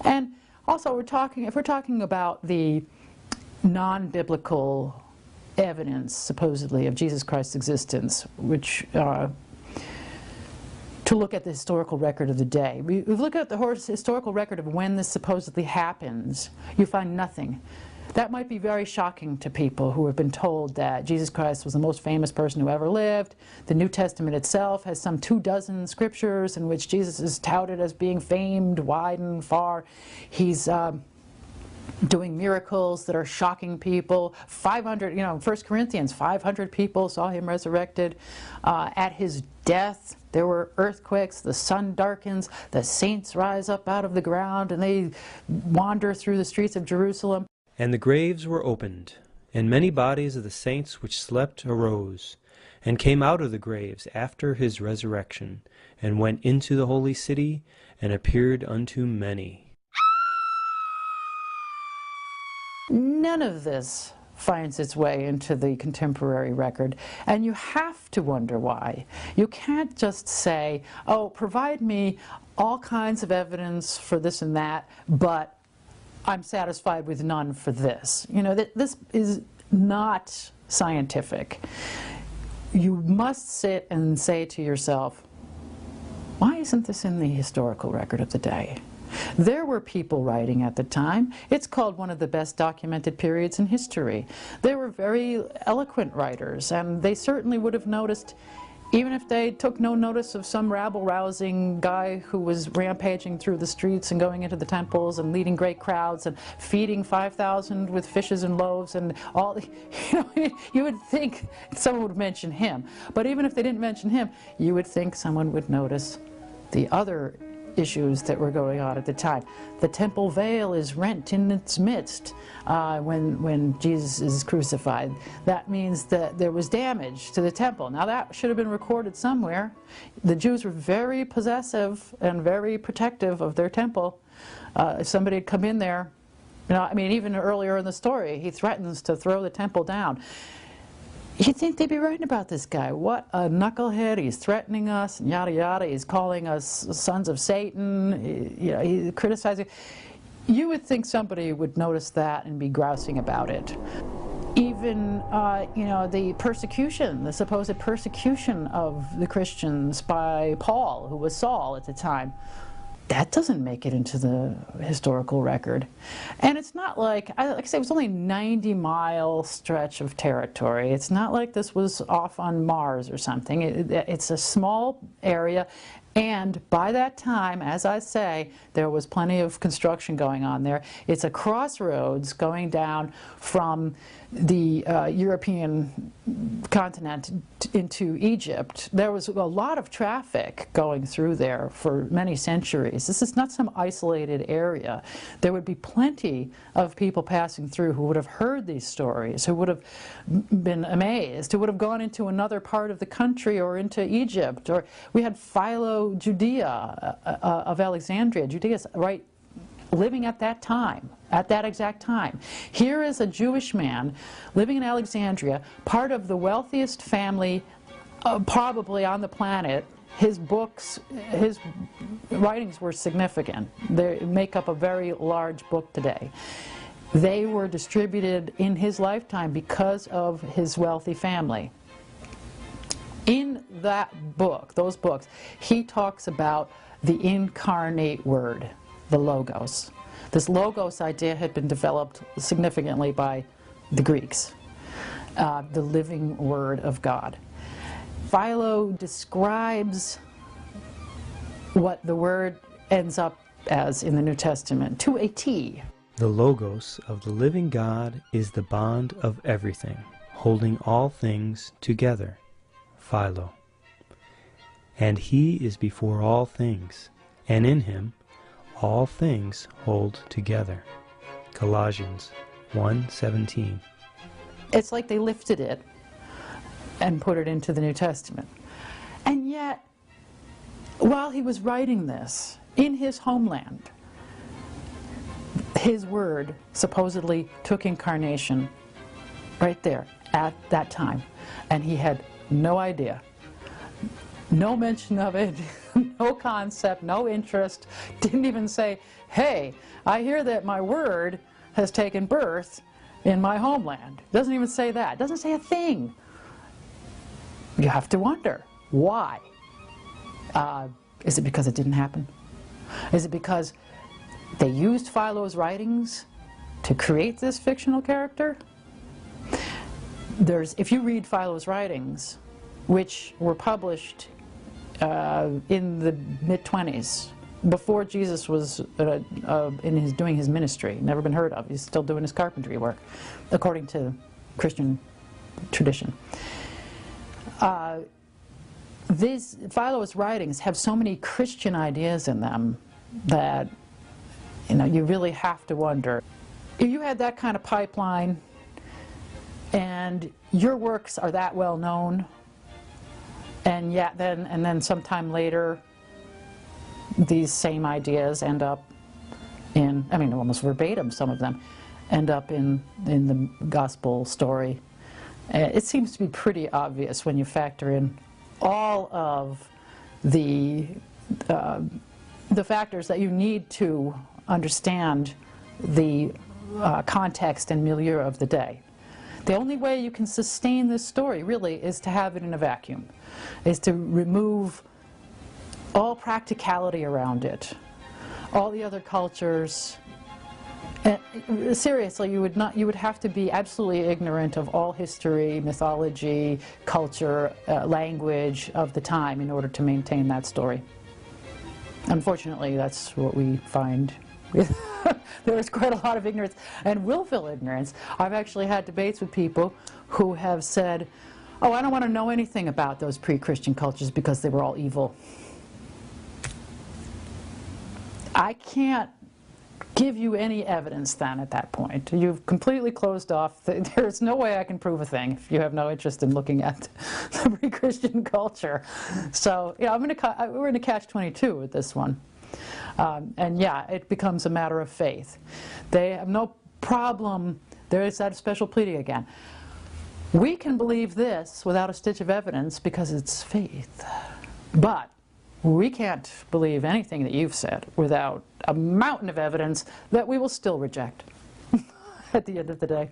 And also, if we're talking about the non-biblical evidence, supposedly, of Jesus Christ's existence, which to look at the historical record of the day. We look at the historical record of when this supposedly happens, you find nothing. That might be very shocking to people who have been told that Jesus Christ was the most famous person who ever lived. The New Testament itself has some 24 scriptures in which Jesus is touted as being famed wide and far. He's doing miracles that are shocking people. 500, 1 Corinthians, 500 people saw him resurrected. At his death, there were earthquakes, the sun darkens, the saints rise up out of the ground, and they wander through the streets of Jerusalem. And the graves were opened, and many bodies of the saints which slept arose, and came out of the graves after his resurrection, and went into the holy city, and appeared unto many. None of this finds its way into the contemporary record, and you have to wonder why. You can't just say, oh, provide me all kinds of evidence for this and that, but I'm satisfied with none for this. This is not scientific. You must sit and say to yourself, why isn't this in the historical record of the day? There were people writing at the time. It's called one of the best documented periods in history. They were very eloquent writers, and they certainly would have noticed, even if they took no notice of some rabble-rousing guy who was rampaging through the streets and going into the temples and leading great crowds and feeding 5,000 with fishes and loaves and all, you would think someone would mention him. But even if they didn't mention him, you would think someone would notice the other issues that were going on at the time. The temple veil is rent in its midst when Jesus is crucified. That means that there was damage to the temple. Now that should have been recorded somewhere. The Jews were very possessive and very protective of their temple. If somebody had come in there, even earlier in the story, he threatens to throw the temple down. You'd think they'd be writing about this guy. What a knucklehead, he's threatening us, and yada yada, he's calling us sons of Satan, he's criticizing. You would think somebody would notice that and be grousing about it. Even, the persecution, the supposed persecution of the Christians by Paul, who was Saul at the time, that doesn't make it into the historical record. And it's not like I say, it was only a 90-mile stretch of territory. It's not like this was off on Mars or something. It's a small area, and by that time, as I say, there was plenty of construction going on there. It's a crossroads going down from the European continent into Egypt. There was a lot of traffic going through there for many centuries. This is not some isolated area. There would be plenty of people passing through who would have heard these stories, who would have been amazed, who would have gone into another part of the country or into Egypt. Or we had Philo Judea of Alexandria. Judea's right living at that time, at that exact time. Here is a Jewish man living in Alexandria, part of the wealthiest family probably on the planet. His books, his writings were significant. They make up a very large book today. They were distributed in his lifetime because of his wealthy family. In that book, those books, he talks about the incarnate word, the Logos. This Logos idea had been developed significantly by the Greeks, the living Word of God. Philo describes what the Word ends up as in the New Testament to a T. The Logos of the living God is the bond of everything, holding all things together. Philo. And he is before all things, and in him all things hold together. Colossians 1:17. It's like they lifted it and put it into the New Testament. And yet, while he was writing this, in his homeland, his word supposedly took incarnation right there at that time. And he had no idea. No mention of it, no concept, no interest, didn't even say, hey, I hear that my word has taken birth in my homeland. Doesn't even say that. Doesn't say a thing. You have to wonder, why? Is it because it didn't happen? Is it because they used Philo's writings to create this fictional character? If you read Philo's writings, which were published in the mid-20s, before Jesus was doing his ministry, never been heard of. He's still doing his carpentry work, according to Christian tradition. Philo's writings have so many Christian ideas in them that you really have to wonder. If you had that kind of pipeline and your works are that well known, and then sometime later these same ideas end up in, almost verbatim, some of them end up in the gospel story. It seems to be pretty obvious when you factor in all of the factors that you need to understand the context and milieu of the day. The only way you can sustain this story, really, is to have it in a vacuum, is to remove all practicality around it, all the other cultures. Seriously, you would have to be absolutely ignorant of all history, mythology, culture, language of the time in order to maintain that story. Unfortunately, that's what we find. There is quite a lot of ignorance, and willful ignorance. I've actually had debates with people who have said, oh, I don't want to know anything about those pre-Christian cultures because they were all evil. I can't give you any evidence then at that point. You've completely closed off. There's no way I can prove a thing if you have no interest in looking at the pre-Christian culture. So yeah, we're in a catch-22 with this one. And yeah, it becomes a matter of faith. They have no problem. There is that special pleading again. We can believe this without a stitch of evidence because it's faith. But we can't believe anything that you've said without a mountain of evidence that we will still reject at the end of the day.